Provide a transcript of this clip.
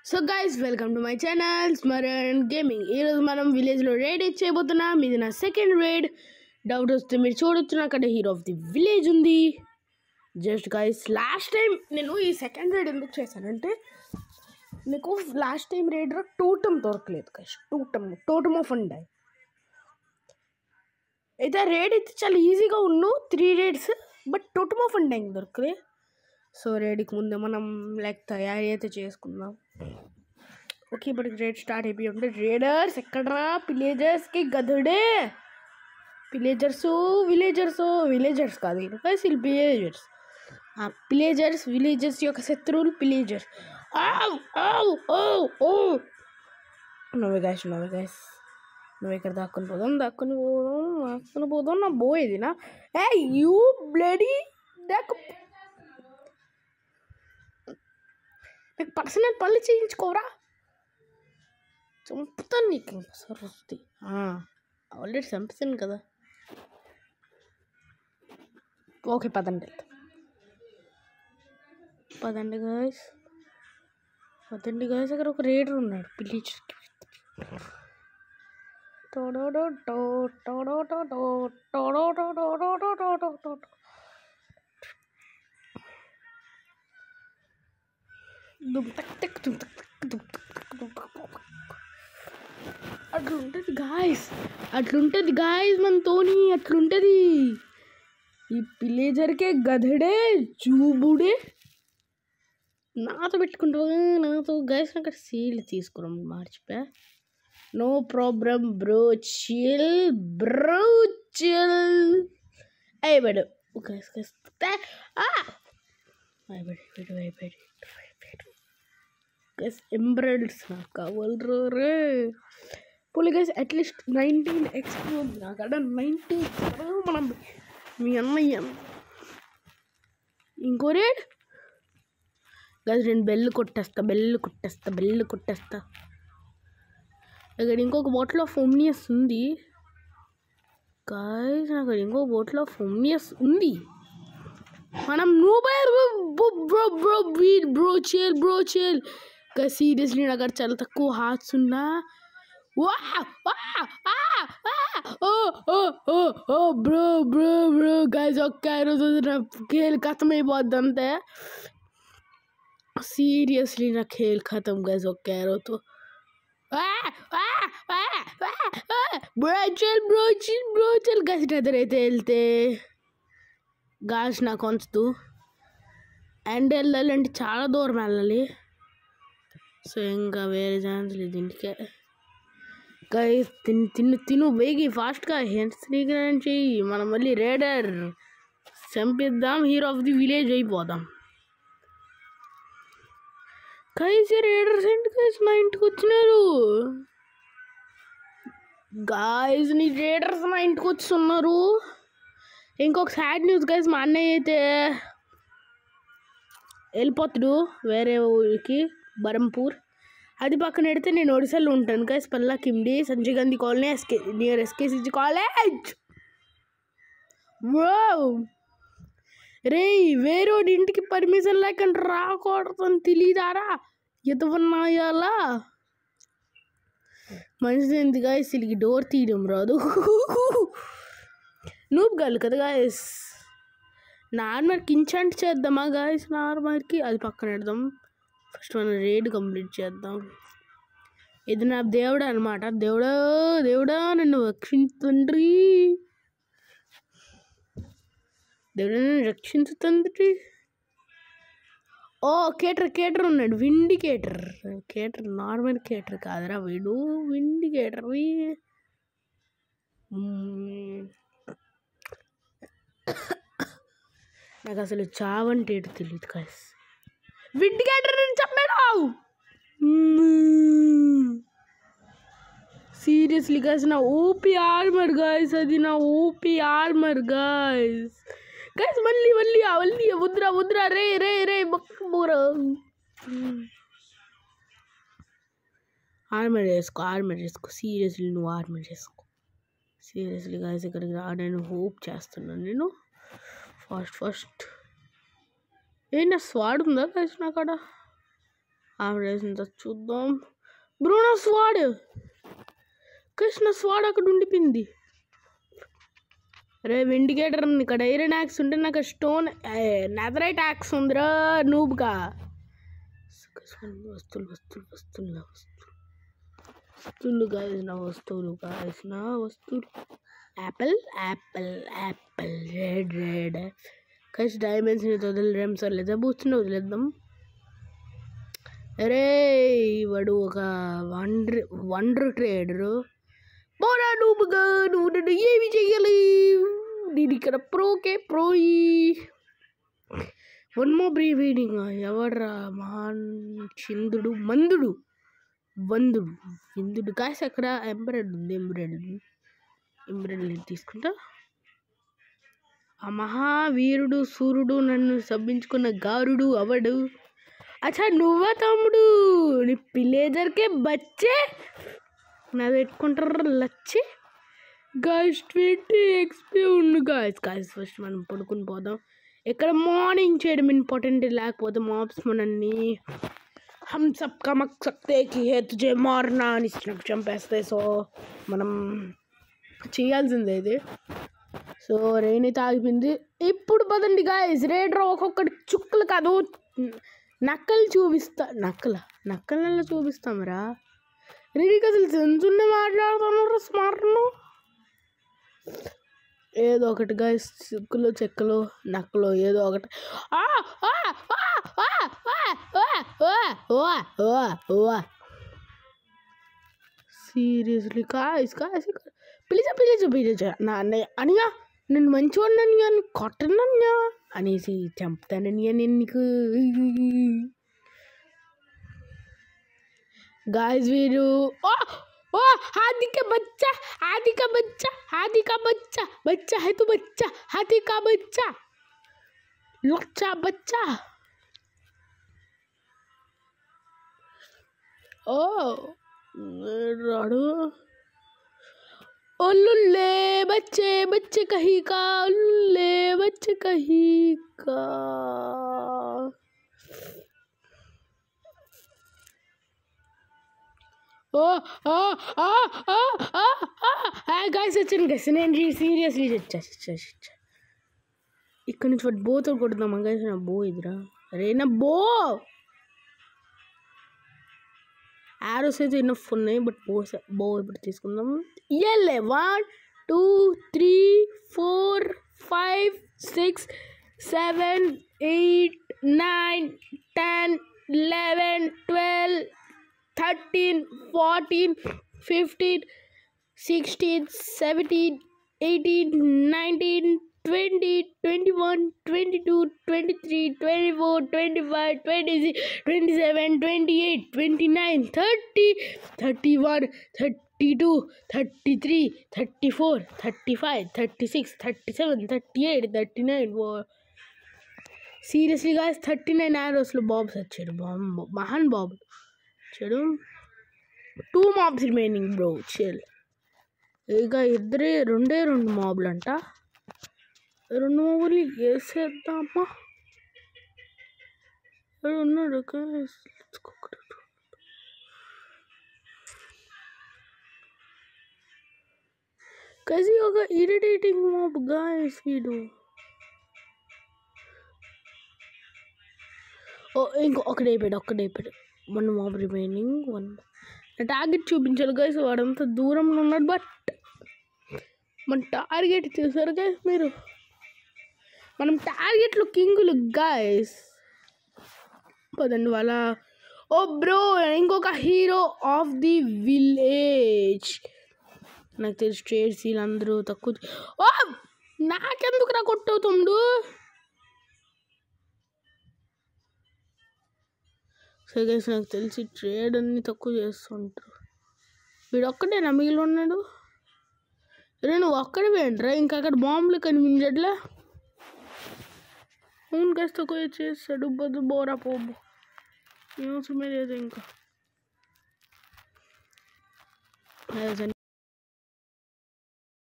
So guys welcome to my channel Smaran gaming. ఈరోజు మనం విలేజ్లో రైడ్ చేయబోతున్నాం. ఇది నా సెకండ్ రైడ్. డౌట్ వస్తే మీరు చూడొచ్చు, నాకు అక్కడ హీరో ఆఫ్ ది విలేజ్ ఉంది. జస్ట్ గైస్ లాస్ట్ టైం నేను ఈ సెకండ్ రైడ్ ఎందుకు చేశానంటే నాకు లాస్ట్ టైం రైడ్లో టోటమ్ దొరకలేదు గైస్. టోటమ్ ఆఫ్ అండ్ అయితే రైడ్ అయితే చాలా ఈజీగా ఉన్నావు 3 rides, but totem of and దొరకలే. సో రైడ్కి ముందే మనం తయారీ అయితే చేసుకుందాం. ఓకే, ఇప్పుడు రైడ్ స్టార్ట్ అయిపోయి ఉంటే రైడర్స్ ఎక్కడరా? విలేజర్స్కి గదుడే. విలేజర్స్ కాదు విలేజర్స్. ఆ విలేజర్స్ యొక్క శత్రువులు విలేజర్స్. నువ్వే గైస్ నువ్వు ఇక్కడ దాక్కుని పోదాం. నా బోయేదినా? ఏ యూ బ్లడీ నాకు పర్సనల్ పనులు చేయించుకోరా, చంపుతాను నీకు ఇంకా సరస్వతి. ఆల్రెడీ చంపుతాను కదా. ఓకే పదండి గాయస్. అక్కడ ఒక రేడర్ ఉన్నాడు పిలిచర్కి. అట్లుంటది గాయస్ మనతోని. అట్లుంటది. ఈ విలేజర్కే గధడే చూబుడే నాతో పెట్టుకుంటా. గాయస్ అక్కడ సీల్ తీసుకున్నాం, మర్చిపోయా. No problem bro, chill. అయిపోయాడు. ఎంబ్రాయిడరీస్ నాకు కావాలి రే పులి గైస్. అట్లీస్ట్ 19 XP ఉంది నాకు. అక్కడ 19 మనం మీ అన్నయ్య. ఇంకో రేట్ గైస్, నేను బెల్లు కొట్టేస్తా. ఇక్కడ ఇంకొక బాటిల్ ఆఫ్ ఓమ్నియస్ ఉంది గైస్. నాకు ఇంకొక బాటిల్ ఆఫ్ ఓమ్నియస్ ఉంది. మనం బ్రో చిల్ గైస్. సీరియస్లీ నాకు అక్కడ చాలా తక్కువ హార్ట్స్ ఉన్నా. బ్రో గైస్ ఒక్క రోజు నా ఖేల్ ఖతం అయిపోద్ది అంతే. సీరియస్లీ నా ఖేల్ ఖతం గైస్ ఒక్క రోజుతో. Bro chill guys. ఎదురైతే వెళ్తే గాల్స్ నాకు ఉంచుతూ అండ్ వెళ్ళాలంటే చాలా దూరం వెళ్ళాలి. సో ఇంకా వేరే ఛాన్స్ లేదు ఇంటికే. గైస్ తిను వేగి ఫాస్ట్గా హెన్స్రీగ్రాండ్ చెయ్యి. మనం మళ్ళీ రేడర్ చంపిద్దాం, హీరో ఆఫ్ ది విలేజ్ అయిపోదాం. గైస్ రేడర్స్ ఏంటి గైస్ మా ఇంటికి వచ్చినారు? గైస్ నీ రేడర్స్ మా ఇంటికి వస్తున్నారు. ఇంకొక సాడ్ న్యూస్ గైస్, మా అన్నయ్య అయితే వెళ్ళిపోతాడు వేరే ఊరికి, బరంపూర్. అది పక్కన పెడితే నేను ఒడిశాలో ఉంటాను guys. Palla Kimdi Sanjay Gandhi colony near SKCG college. రే వేరేవాడి ఇంటికి పర్మిషన్ లేకుండా రాకూడదని తెలియదారా? ఎదవన్నాయాలా మంచిది ఏంది గాయస్. వీళ్ళకి డోర్ తీయడం రాదు. నూబ్ గాలు కదా గాయస్. నార్మల్కి ఇంచాంట్ చేద్దామా గాయస్? నార్మల్కి అది పక్కన పెడదాం. ఫస్ట్ మనం రేడ్ కంప్లీట్ చేద్దాం. ఇది నా దేవుడు అనమాట. దేవుడా నన్ను రక్షించండి. ఓ కేటర్ ఉన్నాడు. విండికేటర్ నార్మల్ కేటర్ కాదురా వీడు, విండికేటర్. నాకు అసలు చావంటే ఏడు తెలియదు కాస్. విండికేటర్ అని చెప్పాను. సీరియస్లీ గాయస్ నా ఓపీ ఆర్మర్ గాయస్. అది నా ఓపీ ఆర్మర్ గాయస్. మళ్ళీ వద్దురా రే బొక్కబోరా. ఆర్మర్ చేసుకో. సీరియస్లీ నువ్వు ఆర్మర్ చేసుకో. సీరియస్లీ గాయస్ ఇక్కడికి రావడానికి హోప్ చేస్తున్నాను నేను. ఫస్ట్ ఏంటి స్వాడ్ ఉందా గాయస్ నా కాడ? ఆవిడ చూద్దాం. బ్రూనో స్వాడ్, కృష్ణ స్వాడ్ అక్కడ ఉండిపోయింది. అరే విండికేటర్ ఉంది ఇక్కడ. ఐరన్ యాక్స్ ఉంటే నాకు స్టోన్ నెదరైట్ యాక్స్ ఉందిరా నూబ్గా. వస్తువులు వస్తువులు వస్తువులు వస్తువులు గాయస్, నా వస్తువులు గాయస్, నా వస్తువులు. Apple Apple Apple, red red కస్ డైమండ్స్ వదిలేం సార్, లేదా బూస్తున్న వదిలేద్దాం. అరే వాడు ఒక వండర్ ట్రేడరు. పోరా నూబుగా, నువ్వు నన్ను ఏమి చెయ్యాలి? నేను ఇక్కడ ప్రోయి. One more breeding. ఎవడ్రా? మహాన్ చిందుడు మందుడు వందుడు ఇందుడు కాసి అక్కడ ఎంబ్రాయిడ్ ఉంది. ఎంబ్రాయిడ్ తీసుకుంటా. ఆ మహావీరుడు సూర్యుడు నన్ను సబ్బించుకున్న గారుడు అవడు. అచ్చా నువ్వా తమ్ముడు? నీ పిల్లేజర్కే బచ్చే నా పెట్టుకుంటారు లచ్చి. గాయస్ 20 XP ఉండు గాయస్. ఫస్ట్ మనం పడుకుని పోదాం. ఇక్కడ మార్నింగ్ చేయడం ఇంపార్టెంట్, లేకపోతే మాప్స్ మనల్ని హమ్ సబ్ కా మక్సద్ కి హే తుజే మారనా అని చంపేస్తాయి. సో మనం చేయాల్సిందే ఇది. సో రెయిన్ అయితే ఆగిపోయింది. ఇప్పుడు పదండి గాయస్, రేడ్రో ఒక్కొక్కటి చుక్కలు కాదు నక్కలు చూపిస్తా. నక్కల చూపిస్తామరా. నీకు అసలు సెన్సున్న మాట్లాడుతున్నారు స్మార్ట్ను. ఏదో ఒకటి గాయస్, చిక్కులు చెక్కలు నక్కలు ఏదో ఒకటి. సీరియస్లీ కాయస్ పిలిచా నా అన్నయ్య అనియా, నేను మంచివాడిని అని కొట్టనన్యా అనేసి చంపుతాననియా నేను నీకు. గాయస్ వీరు हाथी का बच्चा है तो बच्चा, हाथी का बच्चा लच्चा बच्चा. ओ राडू उल्लुल्ले बच्चे कहीं का, उल्लुल्ले बच्चे कहीं का. గాయస్ వచ్చాను గైస్, నేను సీరియస్లీ చచ్చా. ఇక్కడ నుంచి వాడు బోతో కొడుతున్నామా గైస్? నా బో ఇదిరా. అరే నా బో ఆరోస్ అయితే ఇన్నఫ్ ఉన్నాయి, బట్ బో ఇప్పుడు తీసుకుందాం. ఎల్లే 1 2 3 4 5 6 7 8 9 10 11 12 13 14 15 16 17 18 19 20 21 22 23 24 25 26 27 28 29 30 31 32 33 34 35 36 37 38 39. సీరియస్లీ గాయస్ 39 ఆరోస్లో బాబ్స్ వచ్చాడు. మహాన్ బాబు వచ్చాడు. 2 mobs రిమైనింగ్ బ్రో, చిల్. ఇక రెండే 2 mobలు అంట. 2 mobలు వేసేద్దామా? ఉన్నాడు కసి ఒక ఇరిటేటింగ్ మాబ్ గాయస్ వీడు. ఒక్కడే అయిపోయాడు. 1 mob రిమైనింగ్. 1 టార్గెట్ చూపించాలి గైస్. వాడంతా దూరంలో ఉన్నాడు, బట్ మన టార్గెట్ చూసారు గైస్ మీరు. మనం టార్గెట్లో కింగులు గైస్. పదండి వాళ్ళ. ఓ బ్రో, ఇంకొక హీరో ఆఫ్ ది విలేజ్. నాకు తెలిసి ట్రేడ్ సీల్ అందరూ తక్కువ. ఓ నాకెందుకు రా కొట్టవుతుండు? సో గైస్ నాకు తెలిసి ట్రేడ్ అన్ని తక్కువ చేస్తుంటారు. వీడు ఒక్కడేనా మిగిలి ఉన్నాడు? నువ్వు ఒక్కడే వేయండిరా, ఇంకా అక్కడ బాంబులు కనిపించట్లే. అవును గైస్ తక్కువ చేస్తాడు. బోరా పోబు అవసరమే లేదు ఇంకా.